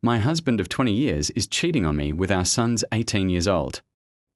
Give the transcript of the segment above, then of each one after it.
My husband of 20 years is cheating on me with our son's 18 years old.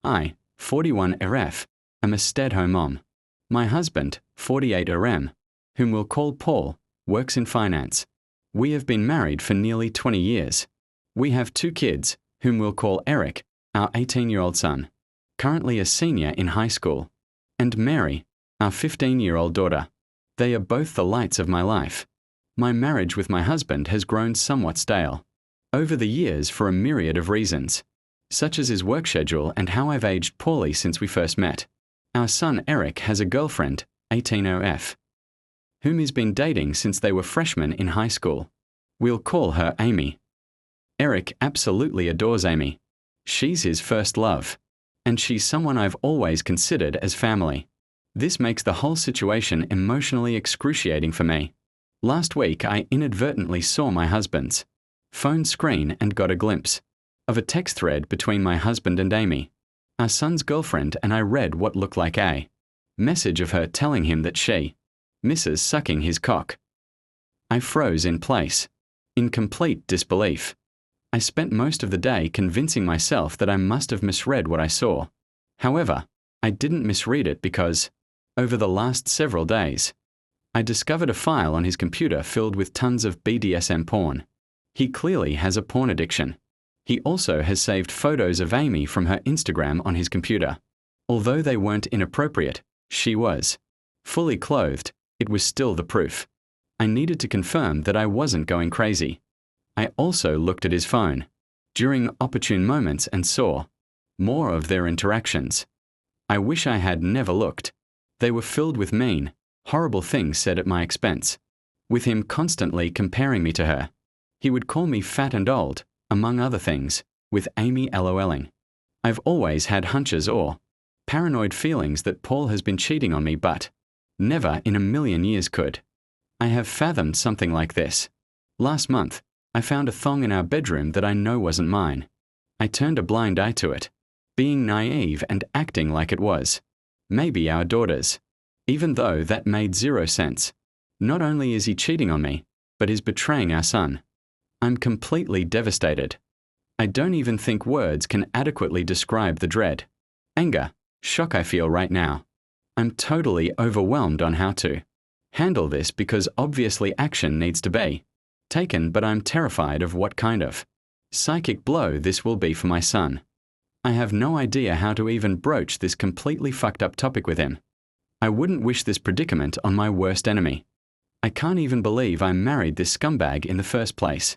I, 41 RF, am a stay-at-home mom. My husband, 48 RM, whom we'll call Paul, works in finance. We have been married for nearly 20 years. We have 2 kids, whom we'll call Eric, our 18-year-old son, currently a senior in high school, and Mary, our 15-year-old daughter. They are both the lights of my life. My marriage with my husband has grown somewhat stale over the years for a myriad of reasons, such as his work schedule and how I've aged poorly since we first met. Our son Eric has a girlfriend, 18OF, whom he's been dating since they were freshmen in high school. We'll call her Amy. Eric absolutely adores Amy. She's his first love, and she's someone I've always considered as family. This makes the whole situation emotionally excruciating for me. Last week I inadvertently saw my husband's phone screen and got a glimpse of a text thread between my husband and Amy, our son's girlfriend, and I read what looked like a message of her telling him that she misses sucking his cock. I froze in place, in complete disbelief. I spent most of the day convincing myself that I must have misread what I saw. However, I didn't misread it because, over the last several days, I discovered a file on his computer filled with tons of BDSM porn. He clearly has a porn addiction. He also has saved photos of Amy from her Instagram on his computer. Although they weren't inappropriate, she was fully clothed. It was still the proof. I needed to confirm that I wasn't going crazy. I also looked at his phone during opportune moments and saw more of their interactions. I wish I had never looked. They were filled with mean, horrible things said at my expense, with him constantly comparing me to her. He would call me fat and old, among other things, with Amy LOLing. I've always had hunches or paranoid feelings that Paul has been cheating on me, but never in a million years could I have fathomed something like this. Last month, I found a thong in our bedroom that I know wasn't mine. I turned a blind eye to it, being naive and acting like it was maybe our daughter's, even though that made zero sense. Not only is he cheating on me, but is betraying our son. I'm completely devastated. I don't even think words can adequately describe the dread, anger, shock I feel right now. I'm totally overwhelmed on how to handle this because obviously action needs to be taken, but I'm terrified of what kind of psychic blow this will be for my son. I have no idea how to even broach this completely fucked up topic with him. I wouldn't wish this predicament on my worst enemy. I can't even believe I married this scumbag in the first place.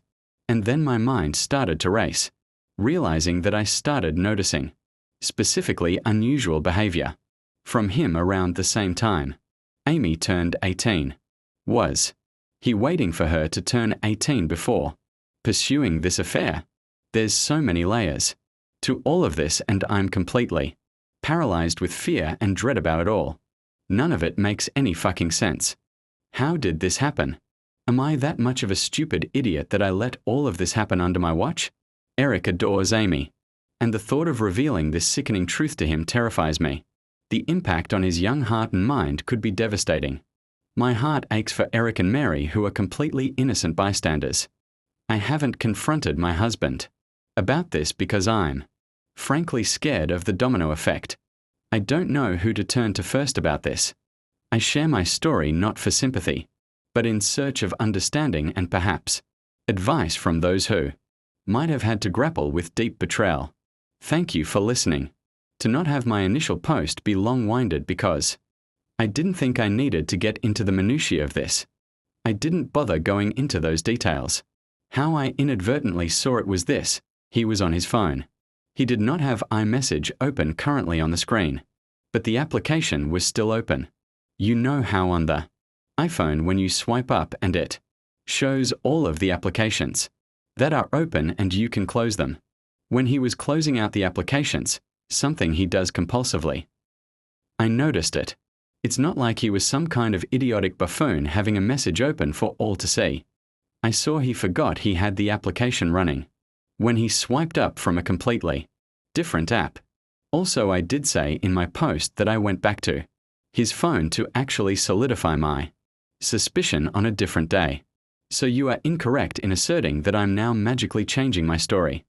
And then my mind started to race, realizing that I started noticing specifically unusual behavior from him around the same time Amy turned 18. Was he waiting for her to turn 18 before pursuing this affair? There's so many layers to all of this, and I'm completely paralyzed with fear and dread about it all. None of it makes any fucking sense. How did this happen? Am I that much of a stupid idiot that I let all of this happen under my watch? Eric adores Amy, and the thought of revealing this sickening truth to him terrifies me. The impact on his young heart and mind could be devastating. My heart aches for Eric and Mary, who are completely innocent bystanders. I haven't confronted my husband about this because I'm frankly scared of the domino effect. I don't know who to turn to first about this. I share my story not for sympathy, but in search of understanding and perhaps advice from those who might have had to grapple with deep betrayal. Thank you for listening. To not have my initial post be long-winded because I didn't think I needed to get into the minutiae of this. I didn't bother going into those details. How I inadvertently saw it was this: he was on his phone. He did not have iMessage open currently on the screen, but the application was still open. You know how on the iPhone when you swipe up and it shows all of the applications that are open and you can close them. When he was closing out the applications, something he does compulsively, I noticed it. It's not like he was some kind of idiotic buffoon having a message open for all to see. I saw he forgot he had the application running when he swiped up from a completely different app. Also, I did say in my post that I went back to his phone to actually solidify my suspicion on a different day. So you are incorrect in asserting that I'm now magically changing my story.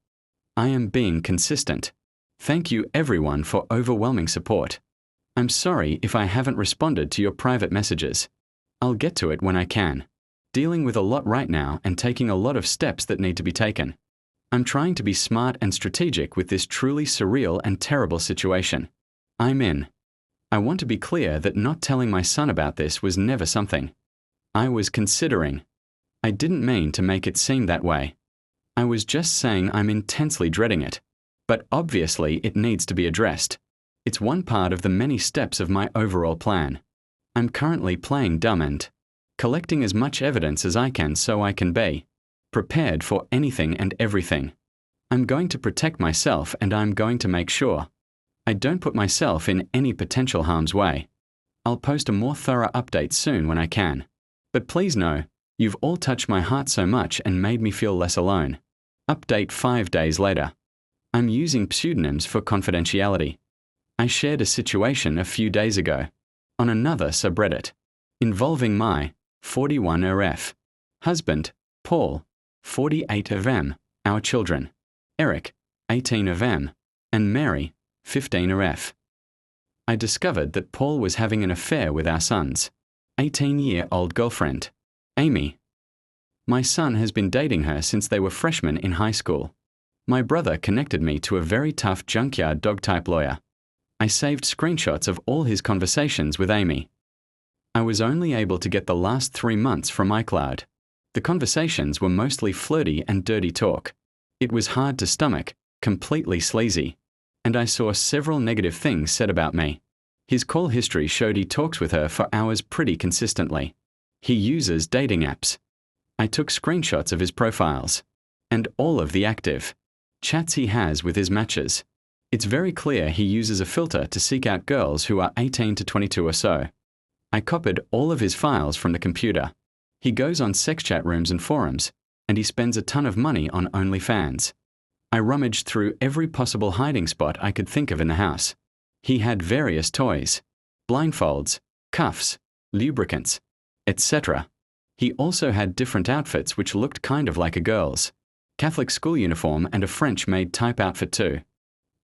I am being consistent. Thank you everyone for overwhelming support. I'm sorry if I haven't responded to your private messages. I'll get to it when I can. Dealing with a lot right now and taking a lot of steps that need to be taken. I'm trying to be smart and strategic with this truly surreal and terrible situation. I'm in. I want to be clear that not telling my son about this was never something I was considering. I didn't mean to make it seem that way. I was just saying I'm intensely dreading it. But obviously it needs to be addressed. It's one part of the many steps of my overall plan. I'm currently playing dumb and collecting as much evidence as I can so I can be prepared for anything and everything. I'm going to protect myself and I'm going to make sure I don't put myself in any potential harm's way. I'll post a more thorough update soon when I can. But please know, you've all touched my heart so much and made me feel less alone. Update 5 days later. I'm using pseudonyms for confidentiality. I shared a situation a few days ago on another subreddit involving my 41 RF husband, Paul, 48 of M, our children, Eric, 18 of M, and Mary, 15 RF. I discovered that Paul was having an affair with our son's 18-year-old girlfriend, Amy. My son has been dating her since they were freshmen in high school. My brother connected me to a very tough junkyard dog-type lawyer. I saved screenshots of all his conversations with Amy. I was only able to get the last 3 months from iCloud. The conversations were mostly flirty and dirty talk. It was hard to stomach, completely sleazy. And I saw several negative things said about me. His call history showed he talks with her for hours pretty consistently. He uses dating apps. I took screenshots of his profiles and all of the active chats he has with his matches. It's very clear he uses a filter to seek out girls who are 18 to 22 or so. I copied all of his files from the computer. He goes on sex chat rooms and forums, and he spends a ton of money on OnlyFans. I rummaged through every possible hiding spot I could think of in the house. He had various toys, blindfolds, cuffs, lubricants, etc. He also had different outfits which looked kind of like a girl's Catholic school uniform and a French-made type outfit too.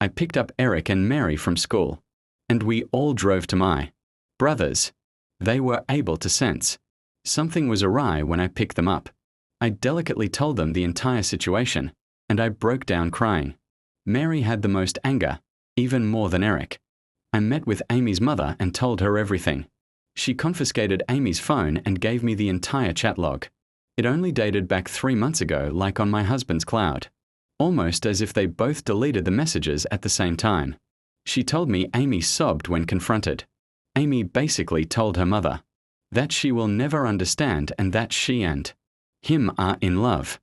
I picked up Eric and Mary from school, and we all drove to my brother's. They were able to sense something was awry when I picked them up. I delicately told them the entire situation, and I broke down crying. Mary had the most anger, even more than Eric. I met with Amy's mother and told her everything. She confiscated Amy's phone and gave me the entire chat log. It only dated back 3 months ago, like on my husband's cloud. Almost as if they both deleted the messages at the same time. She told me Amy sobbed when confronted. Amy basically told her mother that she will never understand and that she and him are in love.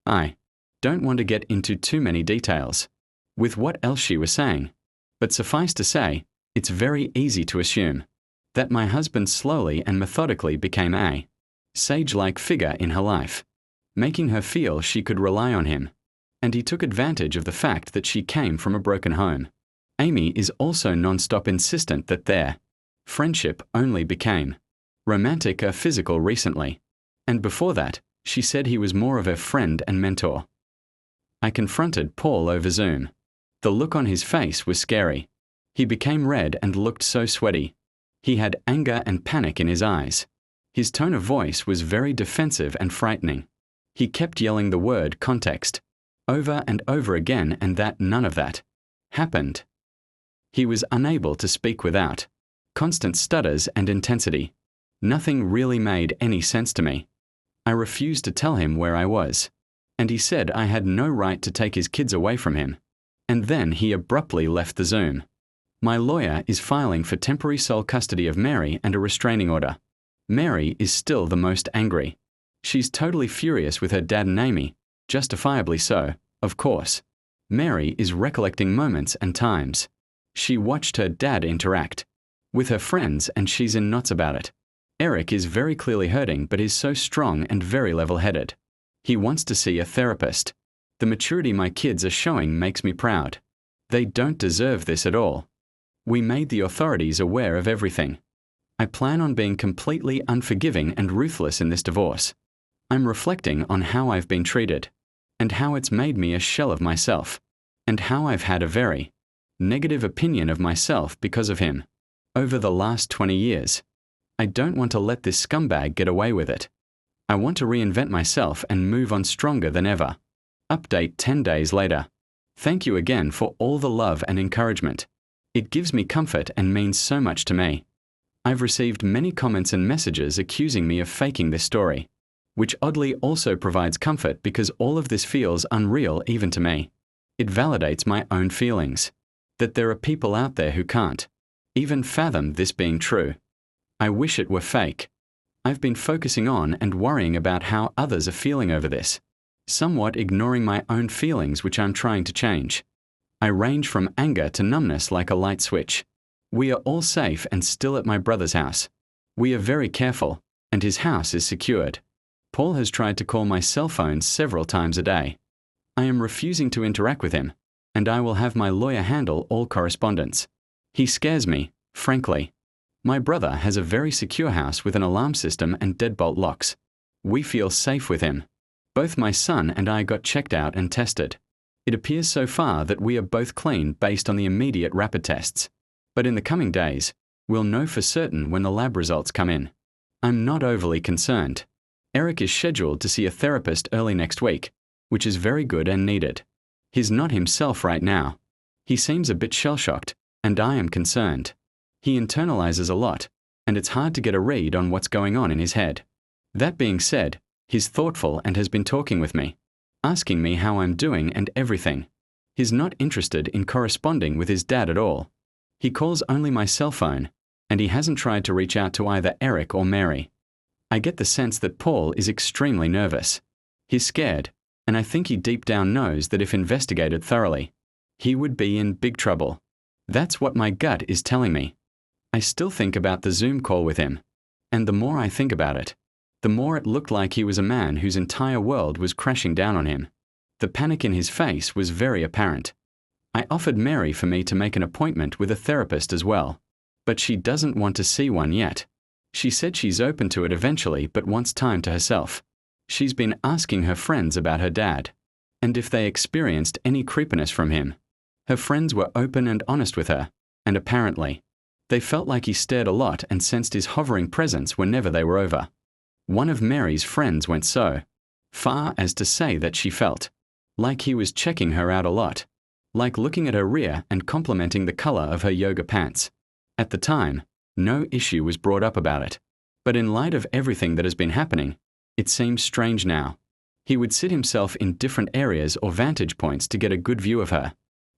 I don't want to get into too many details with what else she was saying, but suffice to say, it's very easy to assume that my husband slowly and methodically became a sage-like figure in her life, making her feel she could rely on him, and he took advantage of the fact that she came from a broken home. Amy is also non-stop insistent that their friendship only became romantic or physical recently, and before that, she said he was more of a friend and mentor. I confronted Paul over Zoom. The look on his face was scary. He became red and looked so sweaty. He had anger and panic in his eyes. His tone of voice was very defensive and frightening. He kept yelling the word context over and over again, and that none of that happened. He was unable to speak without constant stutters and intensity. Nothing really made any sense to me. I refused to tell him where I was, and he said I had no right to take his kids away from him. And then he abruptly left the Zoom. My lawyer is filing for temporary sole custody of Mary and a restraining order. Mary is still the most angry. She's totally furious with her dad and Amy, justifiably so, of course. Mary is recollecting moments and times she watched her dad interact with her friends, and she's in knots about it. Eric is very clearly hurting but is so strong and very level-headed. He wants to see a therapist. The maturity my kids are showing makes me proud. They don't deserve this at all. We made the authorities aware of everything. I plan on being completely unforgiving and ruthless in this divorce. I'm reflecting on how I've been treated, and how it's made me a shell of myself, and how I've had a very negative opinion of myself because of him over the last 20 years. I don't want to let this scumbag get away with it. I want to reinvent myself and move on stronger than ever. Update 10 days later. Thank you again for all the love and encouragement. It gives me comfort and means so much to me. I've received many comments and messages accusing me of faking this story, which oddly also provides comfort because all of this feels unreal even to me. It validates my own feelings, that there are people out there who can't even fathom this being true. I wish it were fake. I've been focusing on and worrying about how others are feeling over this, somewhat ignoring my own feelings which I'm trying to change. I range from anger to numbness like a light switch. We are all safe and still at my brother's house. We are very careful, and his house is secured. Paul has tried to call my cell phone several times a day. I am refusing to interact with him, and I will have my lawyer handle all correspondence. He scares me, frankly. My brother has a very secure house with an alarm system and deadbolt locks. We feel safe with him. Both my son and I got checked out and tested. It appears so far that we are both clean based on the immediate rapid tests. But in the coming days, we'll know for certain when the lab results come in. I'm not overly concerned. Eric is scheduled to see a therapist early next week, which is very good and needed. He's not himself right now. He seems a bit shell-shocked, and I am concerned. He internalizes a lot, and it's hard to get a read on what's going on in his head. That being said, he's thoughtful and has been talking with me, asking me how I'm doing and everything. He's not interested in corresponding with his dad at all. He calls only my cell phone, and he hasn't tried to reach out to either Eric or Mary. I get the sense that Paul is extremely nervous. He's scared, and I think he deep down knows that if investigated thoroughly, he would be in big trouble. That's what my gut is telling me. I still think about the Zoom call with him, and the more I think about it, the more it looked like he was a man whose entire world was crashing down on him. The panic in his face was very apparent. I offered Mary for me to make an appointment with a therapist as well, but she doesn't want to see one yet. She said she's open to it eventually but wants time to herself. She's been asking her friends about her dad, and if they experienced any creepiness from him. Her friends were open and honest with her, and apparently, they felt like he stared a lot and sensed his hovering presence whenever they were over. One of Mary's friends went so far as to say that she felt like he was checking her out a lot, like looking at her rear and complimenting the color of her yoga pants. At the time, no issue was brought up about it, but in light of everything that has been happening, it seems strange now. He would sit himself in different areas or vantage points to get a good view of her,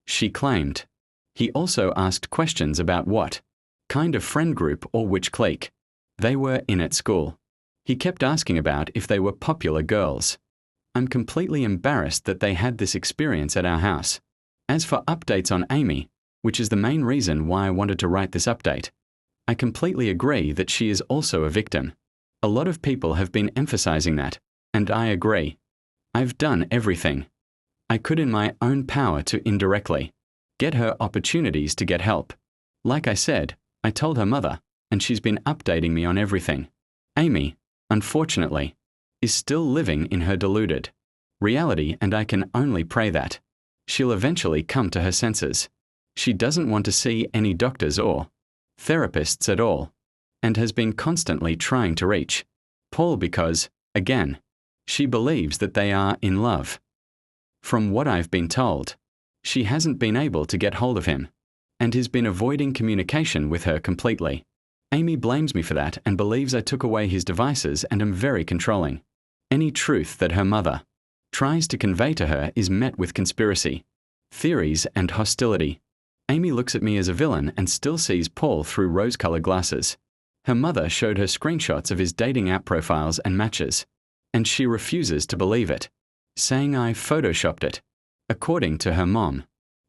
she claimed. He also asked questions about what kind of friend group or which clique they were in at school. He kept asking about if they were popular girls. I'm completely embarrassed that they had this experience at our house. As for updates on Amy, which is the main reason why I wanted to write this update, I completely agree that she is also a victim. A lot of people have been emphasizing that, and I agree. I've done everything I could in my own power to indirectly get her opportunities to get help. Like I said, I told her mother, and she's been updating me on everything. Amy, unfortunately, is still living in her deluded reality, and I can only pray that she'll eventually come to her senses. She doesn't want to see any doctors or therapists at all, and has been constantly trying to reach Paul because, again, she believes that they are in love. From what I've been told, she hasn't been able to get hold of him, and has been avoiding communication with her completely. Amy blames me for that and believes I took away his devices and am very controlling. Any truth that her mother tries to convey to her is met with conspiracy, theories, and hostility. Amy looks at me as a villain and still sees Paul through rose-colored glasses. Her mother showed her screenshots of his dating app profiles and matches, and she refuses to believe it, saying I photoshopped it. According to her mom,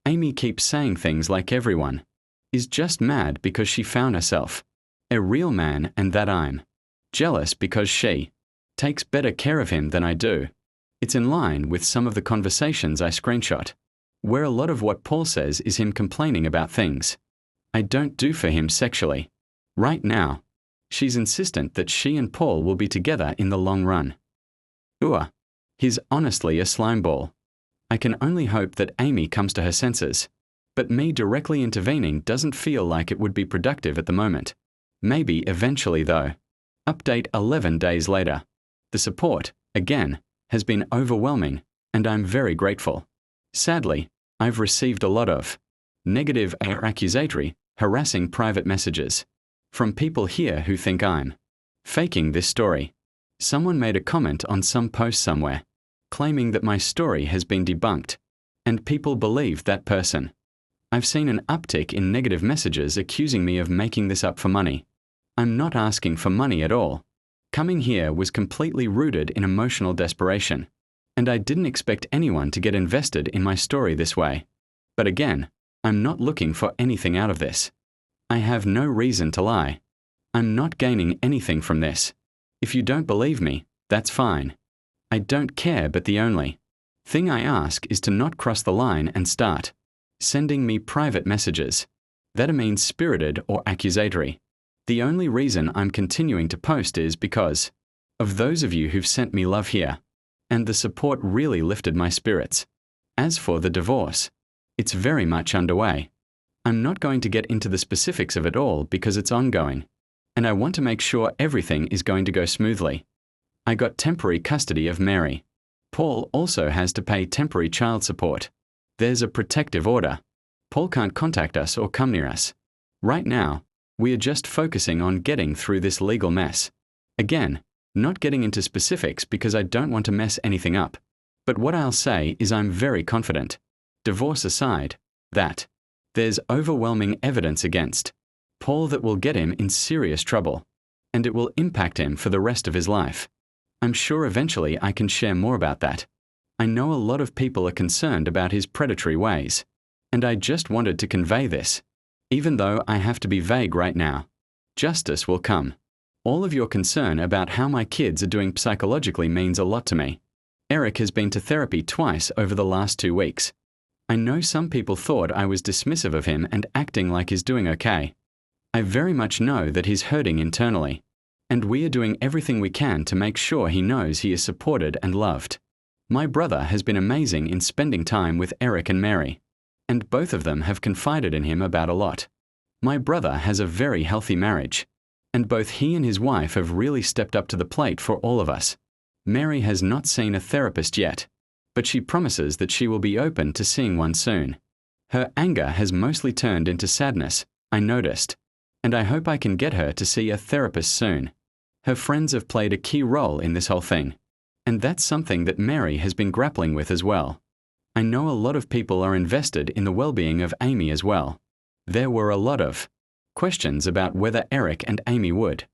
Amy keeps saying things like everyone is just mad because she found herself a real man and that I'm jealous because she takes better care of him than I do. It's in line with some of the conversations I screenshot, where a lot of what Paul says is him complaining about things I don't do for him sexually. Right now, she's insistent that she and Paul will be together in the long run. Ugh, he's honestly a slime ball. I can only hope that Amy comes to her senses. But me directly intervening doesn't feel like it would be productive at the moment. Maybe eventually though. Update 11 days later. The support, again, has been overwhelming, and I'm very grateful. Sadly, I've received a lot of negative or accusatory, harassing private messages from people here who think I'm faking this story. Someone made a comment on some post somewhere, claiming that my story has been debunked, and people believe that person. I've seen an uptick in negative messages accusing me of making this up for money. I'm not asking for money at all. Coming here was completely rooted in emotional desperation, and I didn't expect anyone to get invested in my story this way. But again, I'm not looking for anything out of this. I have no reason to lie. I'm not gaining anything from this. If you don't believe me, that's fine. I don't care, but the only thing I ask is to not cross the line and start sending me private messages that are mean-spirited or accusatory. The only reason I'm continuing to post is because of those of you who've sent me love here, and the support really lifted my spirits. As for the divorce, it's very much underway. I'm not going to get into the specifics of it all because it's ongoing, and I want to make sure everything is going to go smoothly. I got temporary custody of Mary. Paul also has to pay temporary child support. There's a protective order. Paul can't contact us or come near us. Right now, we are just focusing on getting through this legal mess. Again, not getting into specifics because I don't want to mess anything up. But what I'll say is I'm very confident, divorce aside, that there's overwhelming evidence against Paul that will get him in serious trouble, and it will impact him for the rest of his life. I'm sure eventually I can share more about that. I know a lot of people are concerned about his predatory ways, and I just wanted to convey this. Even though I have to be vague right now, justice will come. All of your concern about how my kids are doing psychologically means a lot to me. Eric has been to therapy twice over the last 2 weeks. I know some people thought I was dismissive of him and acting like he's doing okay. I very much know that he's hurting internally, and we are doing everything we can to make sure he knows he is supported and loved. My brother has been amazing in spending time with Eric and Mary, and both of them have confided in him about a lot. My brother has a very healthy marriage, and both he and his wife have really stepped up to the plate for all of us. Mary has not seen a therapist yet, but she promises that she will be open to seeing one soon. Her anger has mostly turned into sadness, I noticed, and I hope I can get her to see a therapist soon. Her friends have played a key role in this whole thing, and that's something that Mary has been grappling with as well. I know a lot of people are invested in the well-being of Amy as well. There were a lot of questions about whether Eric and Amy would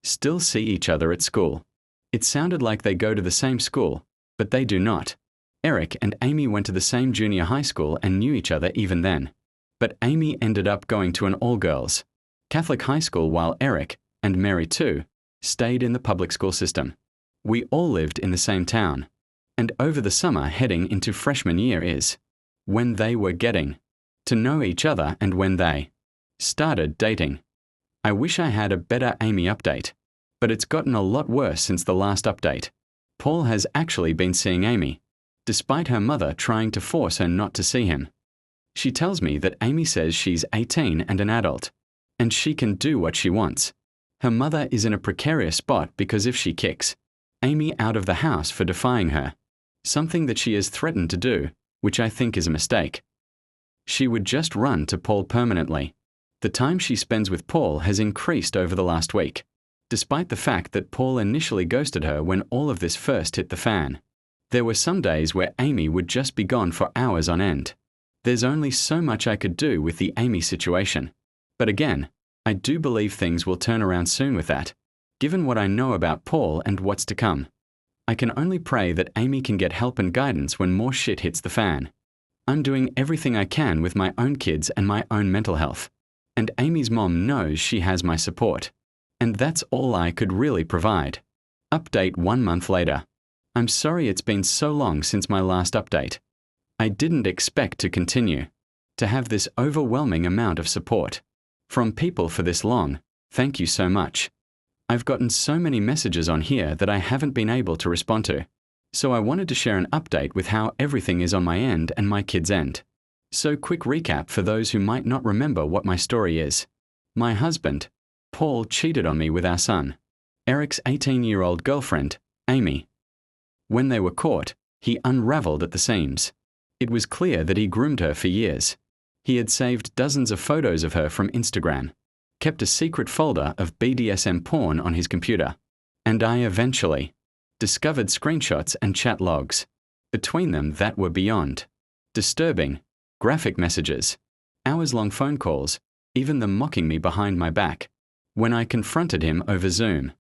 still see each other at school. It sounded like they go to the same school, but they do not. Eric and Amy went to the same junior high school and knew each other even then. But Amy ended up going to an all-girls Catholic high school while Eric, and Mary too, stayed in the public school system. We all lived in the same town, and over the summer heading into freshman year is when they were getting to know each other and when they started dating. I wish I had a better Amy update, but it's gotten a lot worse since the last update. Paul has actually been seeing Amy, despite her mother trying to force her not to see him. She tells me that Amy says she's 18 and an adult, and she can do what she wants. Her mother is in a precarious spot because if she kicks Amy out of the house for defying her, something that she has threatened to do, which I think is a mistake, she would just run to Paul permanently. The time she spends with Paul has increased over the last week, despite the fact that Paul initially ghosted her when all of this first hit the fan. There were some days where Amy would just be gone for hours on end. There's only so much I could do with the Amy situation. But again, I do believe things will turn around soon with that, given what I know about Paul and what's to come. I can only pray that Amy can get help and guidance when more shit hits the fan. I'm doing everything I can with my own kids and my own mental health, and Amy's mom knows she has my support. And that's all I could really provide. Update 1 month later. I'm sorry it's been so long since my last update. I didn't expect to continue to have this overwhelming amount of support from people for this long. Thank you so much. I've gotten so many messages on here that I haven't been able to respond to. So I wanted to share an update with how everything is on my end and my kids' end. So quick recap for those who might not remember what my story is. My husband, Paul, cheated on me with our son, Eric's 18-year-old girlfriend, Amy. When they were caught, he unraveled at the seams. It was clear that he groomed her for years. He had saved dozens of photos of her from Instagram, kept a secret folder of BDSM porn on his computer, and I eventually discovered screenshots and chat logs. Between them that were beyond disturbing, graphic messages, hours-long phone calls, even them mocking me behind my back. When I confronted him over Zoom,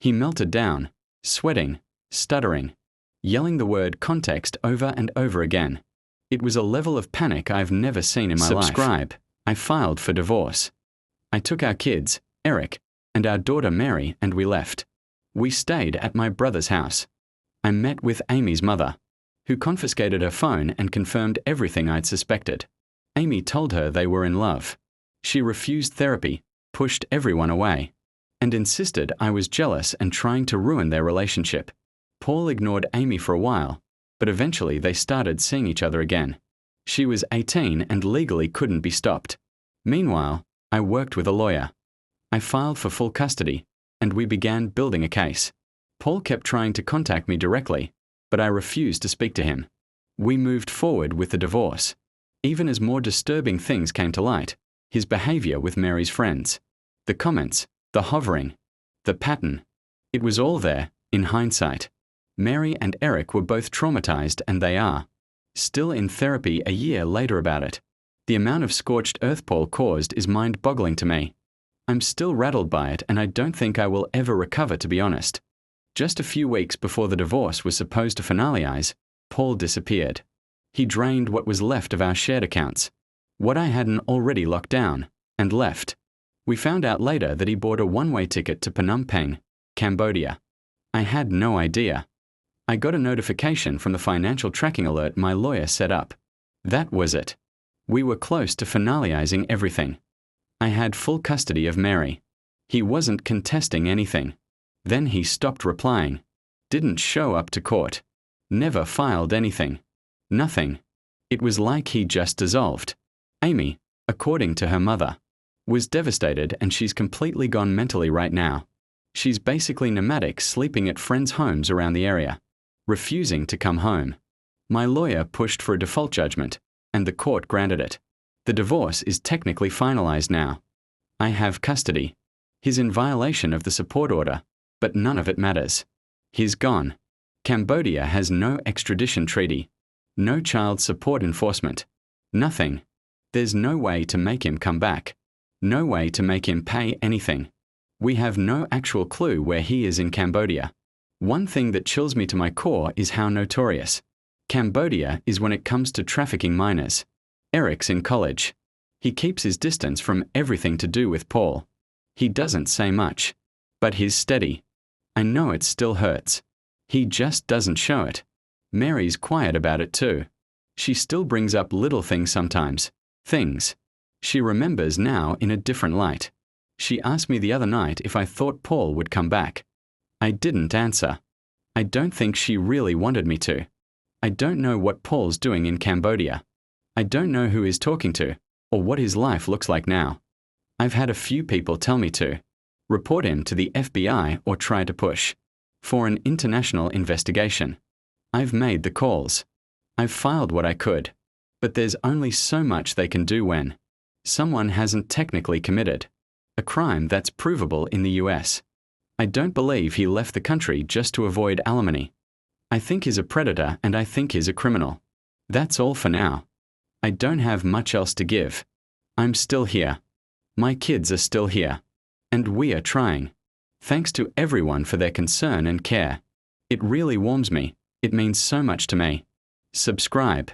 he melted down, sweating, stuttering, yelling the word context over and over again. It was a level of panic I've never seen in my life. Subscribe. I filed for divorce. I took our kids, Eric, and our daughter Mary, and we left. We stayed at my brother's house. I met with Amy's mother, who confiscated her phone and confirmed everything I'd suspected. Amy told her they were in love. She refused therapy, pushed everyone away, and insisted I was jealous and trying to ruin their relationship. Paul ignored Amy for a while, but eventually they started seeing each other again. She was 18 and legally couldn't be stopped. Meanwhile, I worked with a lawyer. I filed for full custody, and we began building a case. Paul kept trying to contact me directly, but I refused to speak to him. We moved forward with the divorce. Even as more disturbing things came to light, his behavior with Mary's friends, the comments, the hovering, the pattern. It was all there, in hindsight. Mary and Eric were both traumatized, and they are still in therapy a year later about it. The amount of scorched earth Paul caused is mind-boggling to me. I'm still rattled by it, and I don't think I will ever recover, to be honest. Just a few weeks before the divorce was supposed to finalize, Paul disappeared. He drained what was left of our shared accounts, what I hadn't already locked down, and left. We found out later that he bought a one-way ticket to Phnom Penh, Cambodia. I had no idea. I got a notification from the financial tracking alert my lawyer set up. That was it. We were close to finalizing everything. I had full custody of Mary. He wasn't contesting anything. Then he stopped replying. Didn't show up to court. Never filed anything. Nothing. It was like he just dissolved. Amy, according to her mother, was devastated, and she's completely gone mentally right now. She's basically nomadic, sleeping at friends' homes around the area, refusing to come home. My lawyer pushed for a default judgment, and the court granted it. The divorce is technically finalized now. I have custody. He's in violation of the support order, but none of it matters. He's gone. Cambodia has no extradition treaty, no child support enforcement, nothing. There's no way to make him come back, no way to make him pay anything. We have no actual clue where he is in Cambodia. One thing that chills me to my core is how notorious Cambodia is when it comes to trafficking minors. Eric's in college. He keeps his distance from everything to do with Paul. He doesn't say much, but he's steady. I know it still hurts. He just doesn't show it. Mary's quiet about it too. She still brings up little things sometimes. Things she remembers now in a different light. She asked me the other night if I thought Paul would come back. I didn't answer. I don't think she really wanted me to. I don't know what Paul's doing in Cambodia. I don't know who he's talking to, or what his life looks like now. I've had a few people tell me to report him to the FBI or try to push for an international investigation. I've made the calls. I've filed what I could. But there's only so much they can do when someone hasn't technically committed a crime that's provable in the US. I don't believe he left the country just to avoid alimony. I think he's a predator, and I think he's a criminal. That's all for now. I don't have much else to give. I'm still here. My kids are still here. And we are trying. Thanks to everyone for their concern and care. It really warms me. It means so much to me. Subscribe.